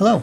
Hello,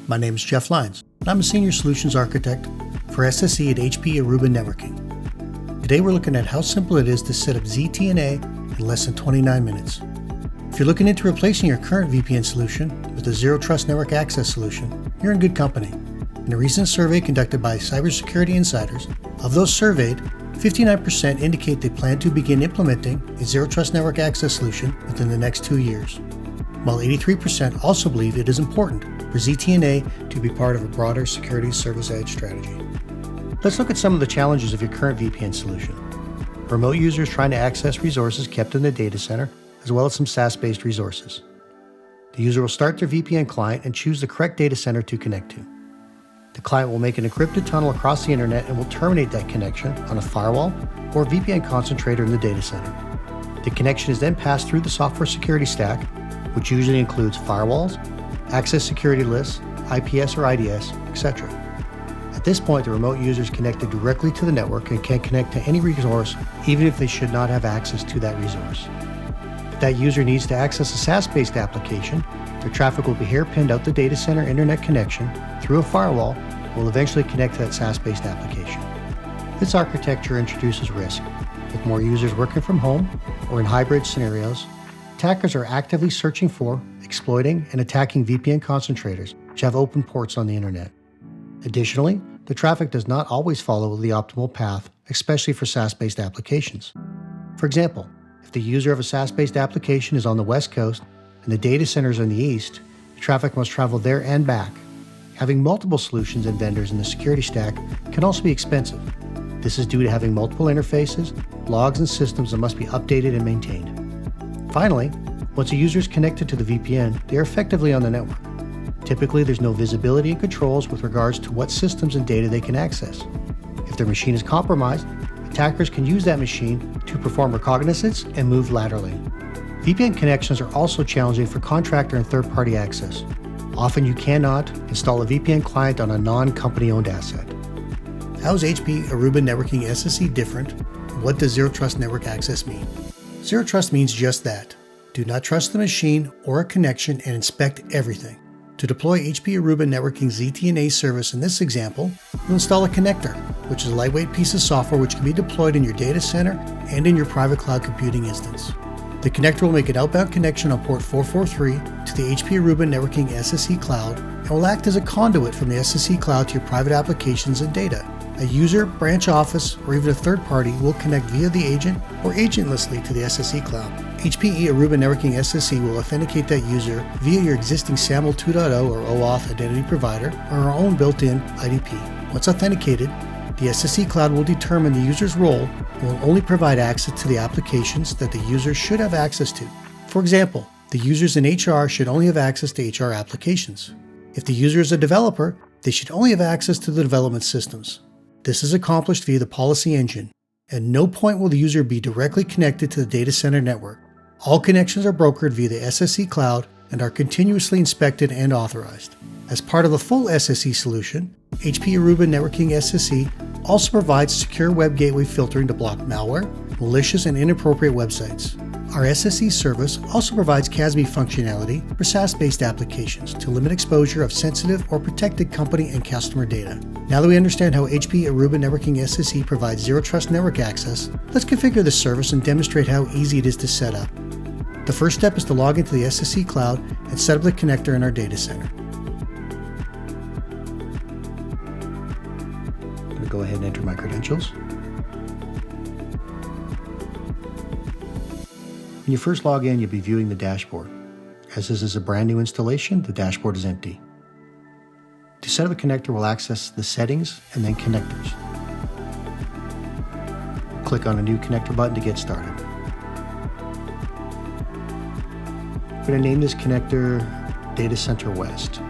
my name is Jeff Lyons, and I'm a Senior Solutions Architect for SSE at HPE Aruba Networking. Today we're looking at how simple it is to set up ZTNA in less than 29 minutes. If you're looking into replacing your current VPN solution with a Zero Trust Network Access solution, you're in good company. In a recent survey conducted by Cybersecurity Insiders, of those surveyed, 59% indicate they plan to begin implementing a Zero Trust Network Access solution within the next 2 years, while 83% also believe it is important for ZTNA to be part of a broader security service edge strategy. Let's look at some of the challenges of your current VPN solution. Remote users trying to access resources kept in the data center, as well as some SaaS-based resources. The user will start their VPN client and choose the correct data center to connect to. The client will make an encrypted tunnel across the internet and will terminate that connection on a firewall or a VPN concentrator in the data center. The connection is then passed through the software security stack, which usually includes firewalls, access security lists, IPS or IDS, etc. At this point, the remote user is connected directly to the network and can connect to any resource, even if they should not have access to that resource. If that user needs to access a SaaS-based application, their traffic will be hairpinned out the data center internet connection through a firewall and will eventually connect to that SaaS-based application. This architecture introduces risk. With more users working from home or in hybrid scenarios, attackers are actively searching for, exploiting, and attacking VPN concentrators which have open ports on the internet. Additionally, the traffic does not always follow the optimal path, especially for SaaS-based applications. For example, if the user of a SaaS-based application is on the West Coast and the data center is in the East, the traffic must travel there and back. Having multiple solutions and vendors in the security stack can also be expensive. This is due to having multiple interfaces, logs, and systems that must be updated and maintained. Finally, once a user is connected to the VPN, they are effectively on the network. Typically, there's no visibility and controls with regards to what systems and data they can access. If their machine is compromised, attackers can use that machine to perform reconnaissance and move laterally. VPN connections are also challenging for contractor and third-party access. Often you cannot install a VPN client on a non-company-owned asset. How is HPE Aruba Networking SSE different? And what does Zero Trust Network Access mean? Zero Trust means just that. Do not trust the machine or a connection and inspect everything. To deploy HPE Aruba Networking ZTNA service in this example, you'll install a connector, which is a lightweight piece of software which can be deployed in your data center and in your private cloud computing instance. The connector will make an outbound connection on port 443 to the HPE Aruba Networking SSE cloud and will act as a conduit from the SSE cloud to your private applications and data. A user, branch office, or even a third party will connect via the agent or agentlessly to the SSE cloud. HPE Aruba Networking SSE will authenticate that user via your existing SAML 2.0 or OAuth identity provider or our own built-in IDP. Once authenticated, the SSE cloud will determine the user's role and will only provide access to the applications that the user should have access to. For example, the users in HR should only have access to HR applications. If the user is a developer, they should only have access to the development systems. This is accomplished via the policy engine. At no point will the user be directly connected to the data center network. All connections are brokered via the SSE cloud and are continuously inspected and authorized. As part of the full SSE solution, HPE Aruba Networking SSE also provides secure web gateway filtering to block malware, malicious and inappropriate websites. Our SSE service also provides CASB functionality for SaaS-based applications to limit exposure of sensitive or protected company and customer data. Now that we understand how HPE Aruba Networking SSE provides Zero Trust Network Access, let's configure the service and demonstrate how easy it is to set up. The first step is to log into the SSE cloud and set up the connector in our data center. I'm going to go ahead and enter my credentials. When you first log in, you'll be viewing the dashboard. As this is a brand new installation, the dashboard is empty. To set up a connector, we'll access the settings and then connectors. Click on a new connector button to get started. I'm going to name this connector Data Center West.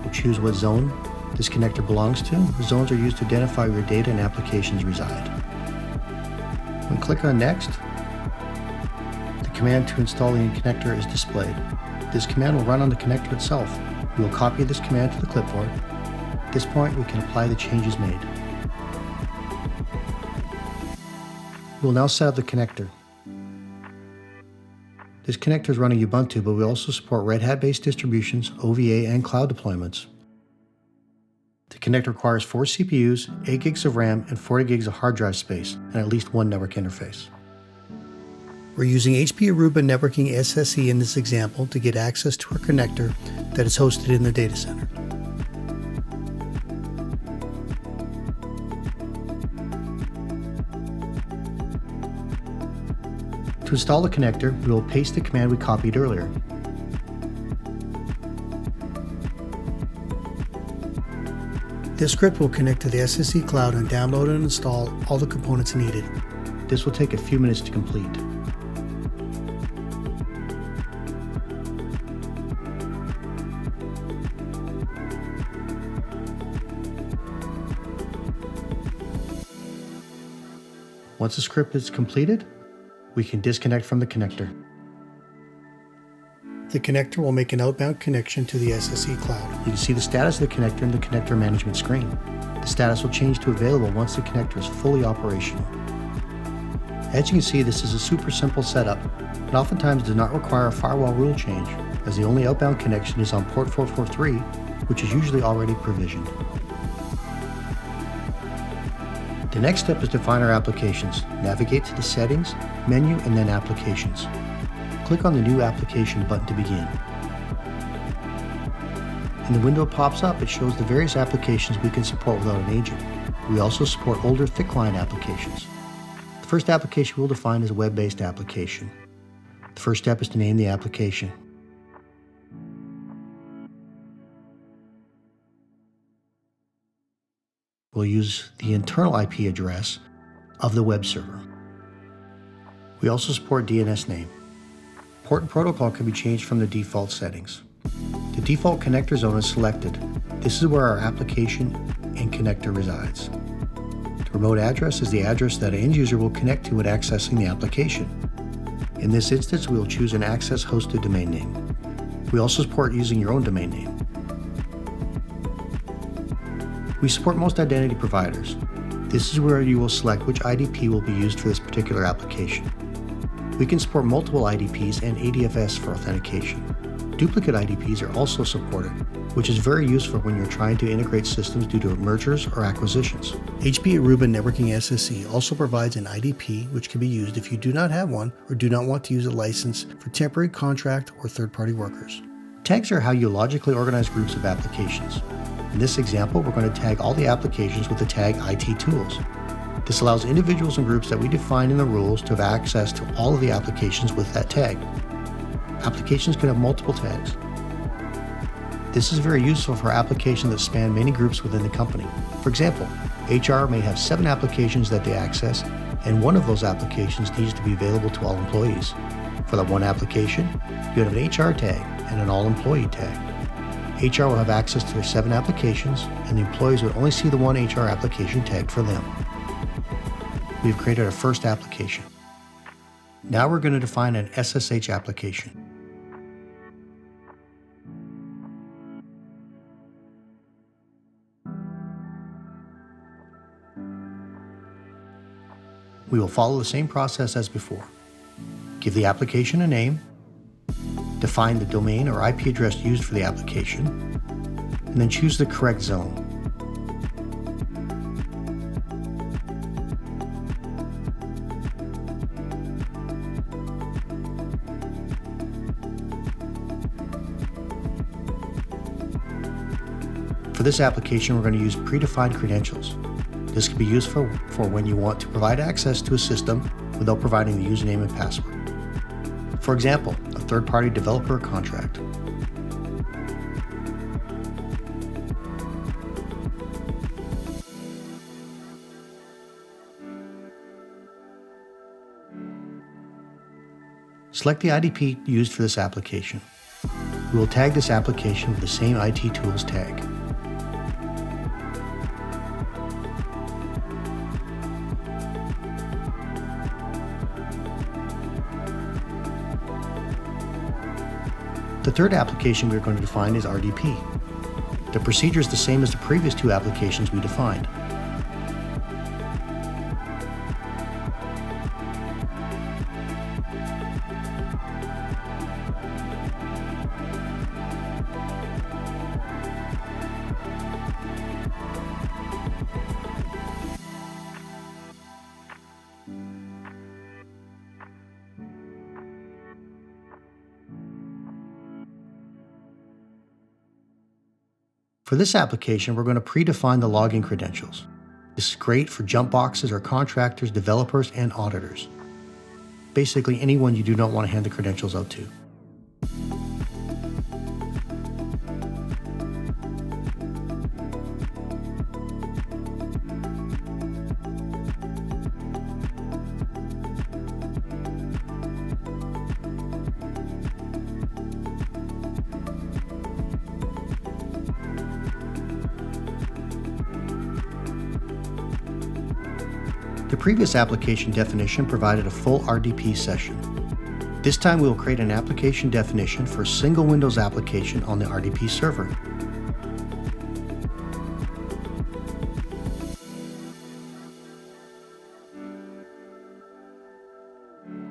We'll choose what zone this connector belongs to. The zones are used to identify where your data and applications reside. When you click on Next, the command to install the connector is displayed. This command will run on the connector itself. We will copy this command to the clipboard. At this point, we can apply the changes made. We will now set up the connector. This connector is running Ubuntu, but we also support Red Hat-based distributions, OVA, and cloud deployments. The connector requires 4 CPUs, 8 gigs of RAM, and 40 gigs of hard drive space, and at least one network interface. We're using HPE Aruba Networking SSE in this example to get access to our connector that is hosted in the data center. To install the connector, we will paste the command we copied earlier. This script will connect to the SSE cloud and download and install all the components needed. This will take a few minutes to complete. Once the script is completed, we can disconnect from the connector. The connector will make an outbound connection to the SSE cloud. You can see the status of the connector in the connector management screen. The status will change to available once the connector is fully operational. As you can see, this is a super simple setup, and oftentimes does not require a firewall rule change, as the only outbound connection is on port 443, which is usually already provisioned. The next step is to find our applications. Navigate to the Settings, Menu, and then Applications. Click on the New Application button to begin. In the window pops up, it shows the various applications we can support without an agent. We also support older thick client applications. The first application we'll define is a web-based application. The first step is to name the application. We'll use the internal IP address of the web server. We also support DNS name. Port and protocol can be changed from the default settings. The default connector zone is selected. This is where our application and connector resides. The remote address is the address that an end user will connect to when accessing the application. In this instance, we will choose an access hosted domain name. We also support using your own domain name. We support most identity providers. This is where you will select which IDP will be used for this particular application. We can support multiple IDPs and ADFS for authentication. Duplicate IDPs are also supported, which is very useful when you're trying to integrate systems due to mergers or acquisitions. HPE Aruba Networking SSE also provides an IDP which can be used if you do not have one or do not want to use a license for temporary contract or third-party workers. Tags are how you logically organize groups of applications. In this example, we're going to tag all the applications with the tag IT tools. This allows individuals and groups that we define in the rules to have access to all of the applications with that tag. Applications can have multiple tags. This is very useful for applications that span many groups within the company. For example, HR may have 7 applications that they access, and one of those applications needs to be available to all employees. For that one application, you have an HR tag and an all-employee tag. HR will have access to their 7 applications, and the employees would only see the one HR application tagged for them. We've created our first application. Now we're going to define an SSH application. We will follow the same process as before. Give the application a name, define the domain or IP address used for the application, and then choose the correct zone. For this application, we're going to use predefined credentials. This can be useful for when you want to provide access to a system without providing the username and password. For example, a third-party developer contract. Select the IDP used for this application. We will tag this application with the same IT tools tag. The third application we're going to define is RDP. The procedure is the same as the previous 2 applications we defined. For this application, we're going to predefine the login credentials. This is great for jump boxes or contractors, developers, and auditors. Basically anyone you do not want to hand the credentials out to. The previous application definition provided a full RDP session. This time we will create an application definition for a single Windows application on the RDP server.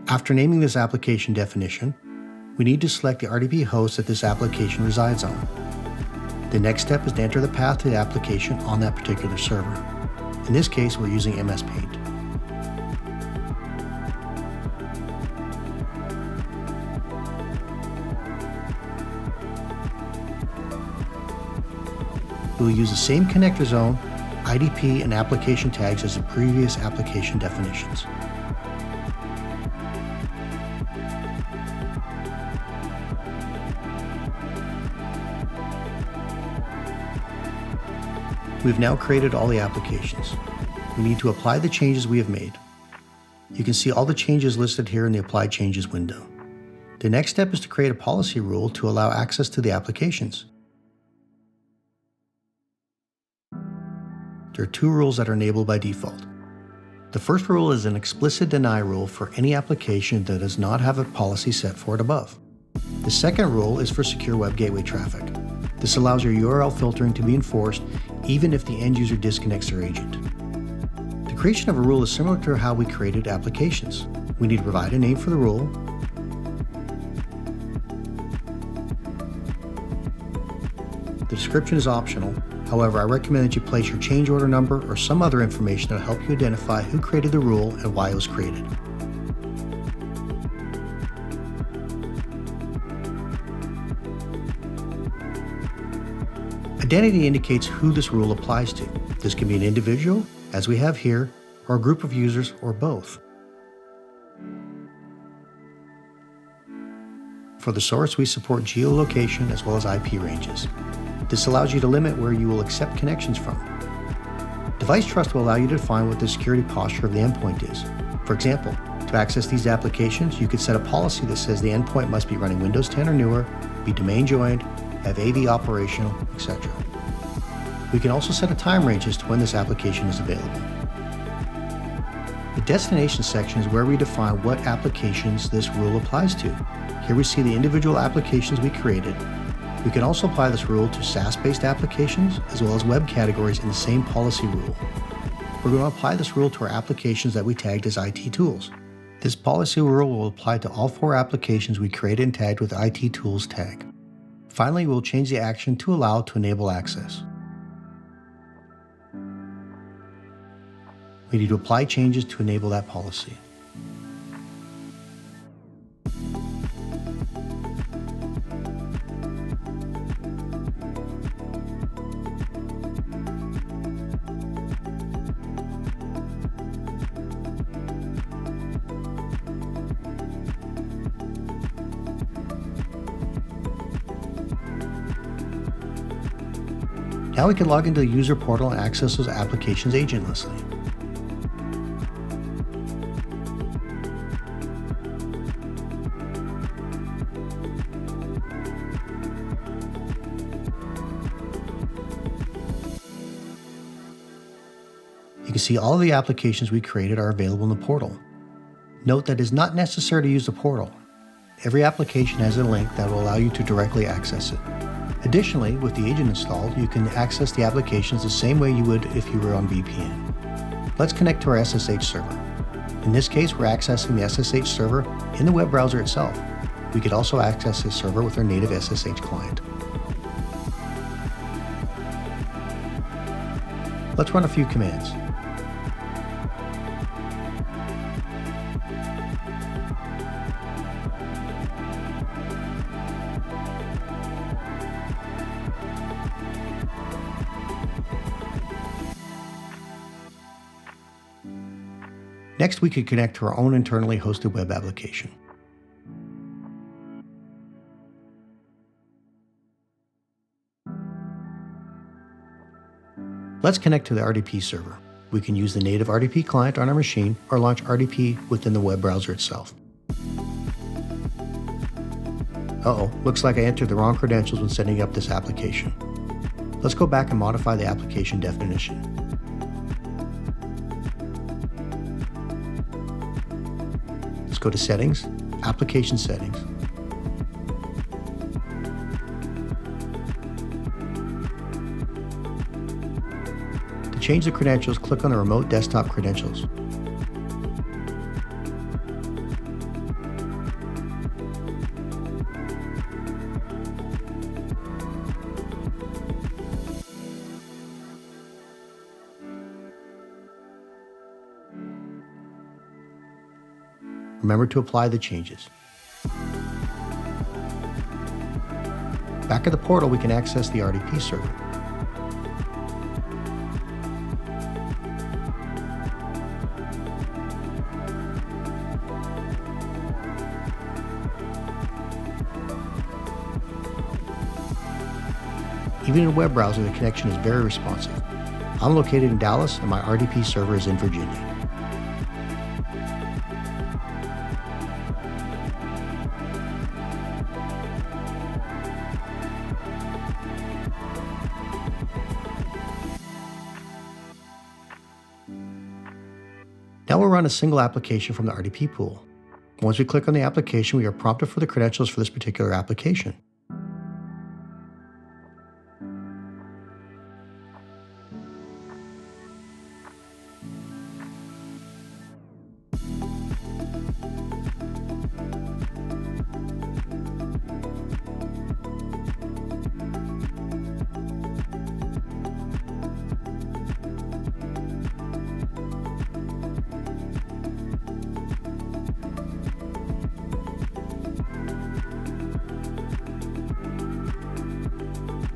After naming this application definition, we need to select the RDP host that this application resides on. The next step is to enter the path to the application on that particular server. In this case, we're using MS Paint. We will use the same connector zone, IDP, and application tags as the previous application definitions. We've now created all the applications. We need to apply the changes we have made. You can see all the changes listed here in the Apply Changes window. The next step is to create a policy rule to allow access to the applications. There are two rules that are enabled by default. The first rule is an explicit deny rule for any application that does not have a policy set for it above. The second rule is for secure web gateway traffic. This allows your URL filtering to be enforced even if the end user disconnects their agent. The creation of a rule is similar to how we created applications. We need to provide a name for the rule, the description is optional. However, I recommend that you place your change order number or some other information that will help you identify who created the rule and why it was created. Identity indicates who this rule applies to. This can be an individual, as we have here, or a group of users, or both. For the source, we support geolocation as well as IP ranges. This allows you to limit where you will accept connections from. Device trust will allow you to define what the security posture of the endpoint is. For example, to access these applications, you could set a policy that says the endpoint must be running Windows 10 or newer, be domain joined, have AV operational, etc. We can also set a time range as to when this application is available. The destination section is where we define what applications this rule applies to. Here we see the individual applications we created. We can also apply this rule to SaaS-based applications as well as web categories in the same policy rule. We're going to apply this rule to our applications that we tagged as IT tools. This policy rule will apply to all 4 applications we created and tagged with IT tools tag. Finally, we'll change the action to allow to enable access. We need to apply changes to enable that policy. Now we can log into the user portal and access those applications agentlessly. You can see all of the applications we created are available in the portal. Note that it is not necessary to use the portal. Every application has a link that will allow you to directly access it. Additionally, with the agent installed, you can access the applications the same way you would if you were on VPN. Let's connect to our SSH server. In this case, we're accessing the SSH server in the web browser itself. We could also access this server with our native SSH client. Let's run a few commands. Next, we could connect to our own internally hosted web application. Let's connect to the RDP server. We can use the native RDP client on our machine or launch RDP within the web browser itself. Uh-oh, looks like I entered the wrong credentials when setting up this application. Let's go back and modify the application definition. Let's go to Settings, Application Settings. To change the credentials, click on the Remote Desktop Credentials. Remember to apply the changes. Back at the portal, we can access the RDP server. Even in a web browser, the connection is very responsive. I'm located in Dallas and my RDP server is in Virginia. Now we'll run a single application from the RDP pool. Once we click on the application, we are prompted for the credentials for this particular application.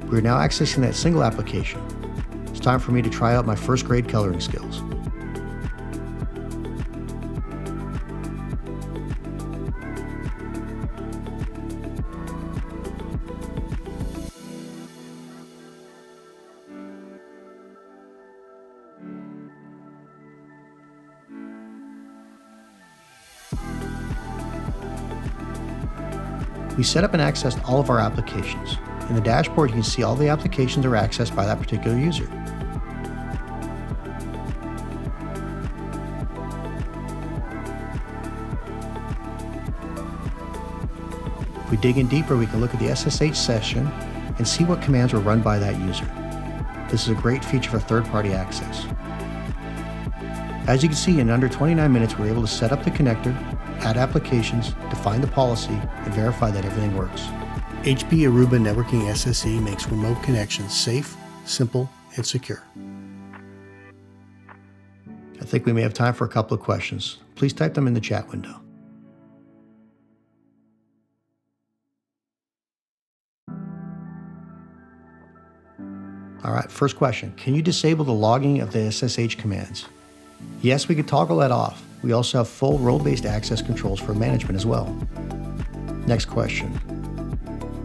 We're now accessing that single application. It's time for me to try out my first grade coloring skills. We set up and accessed all of our applications. In the dashboard, you can see all the applications that are accessed by that particular user. If we dig in deeper, we can look at the SSH session and see what commands were run by that user. This is a great feature for third-party access. As you can see, in under 29 minutes, we're able to set up the connector, add applications, define the policy, and verify that everything works. HPE Aruba Networking SSE makes remote connections safe, simple, and secure. I think we may have time for a couple of questions. Please type them in the chat window. All right, first question. Can you disable the logging of the SSH commands? Yes, we could toggle that off. We also have full role-based access controls for management as well. Next question.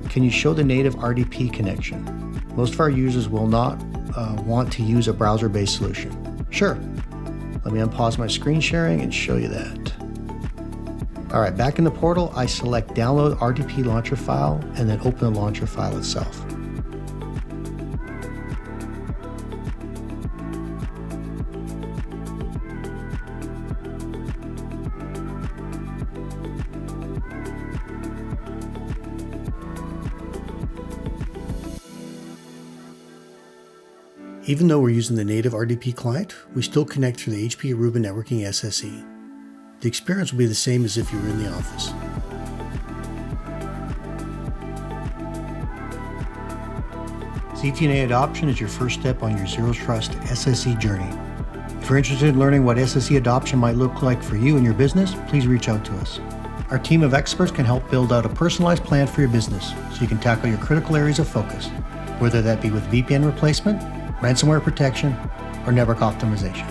Can you show the native RDP connection? Most of our users will not want to use a browser-based solution. Sure. Let me unpause my screen sharing and show you that. All right, back in the portal, I select Download RDP Launcher File and then open the launcher file itself. Even though we're using the native RDP client, we still connect through the HPE Aruba Networking SSE. The experience will be the same as if you were in the office. ZTNA adoption is your first step on your Zero Trust SSE journey. If you're interested in learning what SSE adoption might look like for you and your business, please reach out to us. Our team of experts can help build out a personalized plan for your business so you can tackle your critical areas of focus, whether that be with VPN replacement, ransomware protection, or network optimization.